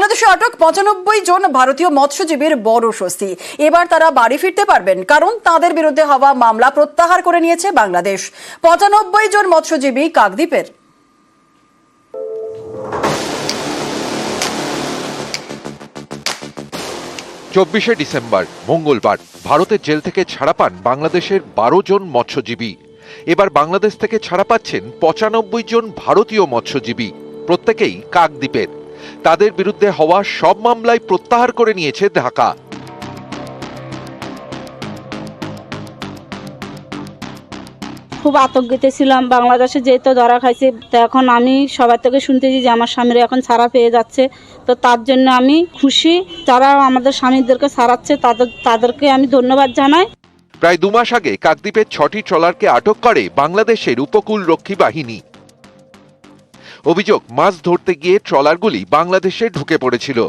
বাংলাদেশে আটক ৯৫ জন ভারতীয় মৎস্যজীবীর বড় স্বস্তি। এবার তারা বাড়ি ফিরতে পারবেন, কারণ তাদের বিরুদ্ধে হওয়া মামলা প্রত্যাহার করে নিয়েছে বাংলাদেশ। ৯৫ জন মৎস্যজীবী কাকদ্বীপের। ২৪শে ডিসেম্বর মঙ্গলবার ভারতের জেল থেকে ছাড়া পান বাংলাদেশের ১২ জন মৎস্যজীবী। এবার বাংলাদেশ থেকে ছাড়া পাচ্ছেন ৯৫ জন ভারতীয় মৎস্যজীবী, প্রত্যেকেই কাকদ্বীপের। তাদের বিরুদ্ধে হওয়া সব মামলাই প্রত্যাহার করে নিয়েছে ঢাকা। খুব আতঙ্কিত ছিলাম, বাংলাদেশে যেহেতু ধরা খাইছে, তো এখন আমি সবার থেকে শুনতেছি যে আমার স্বামীরা এখন ছাড়া পেয়ে যাচ্ছে। তো তার জন্য আমি খুশি, যারা আমাদের স্বামীদেরকে ছাড়াচ্ছে তাদেরকে আমি ধন্যবাদ জানাই। প্রায় ২ মাস আগে কাকদ্বীপের ৬টি ট্রলারকে আটক করে বাংলাদেশের উপকূল রক্ষী বাহিনী। অভিযোগ, মাছ ধরতে গিয়ে ট্রলারগুলি বাংলাদেশে ঢুকে পড়েছিল।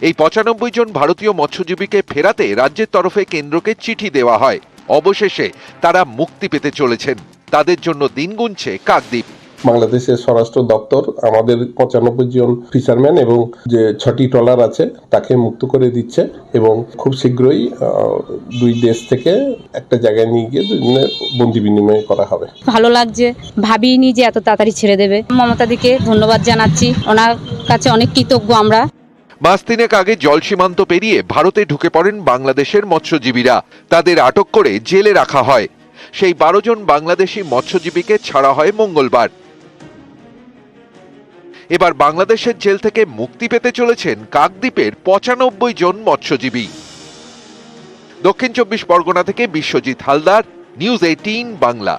এই ৯৫ জন ভারতীয় মৎস্যজীবীকে ফেরাতে রাজ্যের তরফে কেন্দ্রকে চিঠি দেওয়া হয়। অবশেষে তারা মুক্তি পেতে চলেছেন। তাদের জন্য দিন গুনছে কাকদ্বীপ। বাংলাদেশের স্বরাষ্ট্র দপ্তর আমাদের ৯৫ জন ফিশারম্যান এবং যে ৬টি ট্রলার আছে তাকে মুক্ত করে দিচ্ছে এবং খুব শীঘ্রই ২ দেশ থেকে একটা জায়গায় নিয়ে গিয়ে দুজনের বন্দি বিনিময় করা হবে। ভালো লাগছে, ভাবিনি যে এত তাড়াতাড়ি ছেড়ে দেবে। মমতাদিকে ধন্যবাদ জানাচ্ছি, ওনার কাছে অনেক কৃতজ্ঞ আমরা। মাস ৩ আগে জল সীমান্ত পেরিয়ে ভারতে ঢুকে পড়েন বাংলাদেশের মৎস্যজীবীরা। তাদের আটক করে জেলে রাখা হয়। সেই ১২ জন বাংলাদেশি মৎস্যজীবীকে ছাড়া হয় মঙ্গলবার। এবার বাংলাদেশের জেল থেকে মুক্তি পেতে চলেছেন কাকদ্বীপের ৯৫ জন মৎস্যজীবী। দক্ষিণ ২৪ পরগনা থেকে বিশ্বজিৎ হালদার, নিউজ ১৮ বাংলা।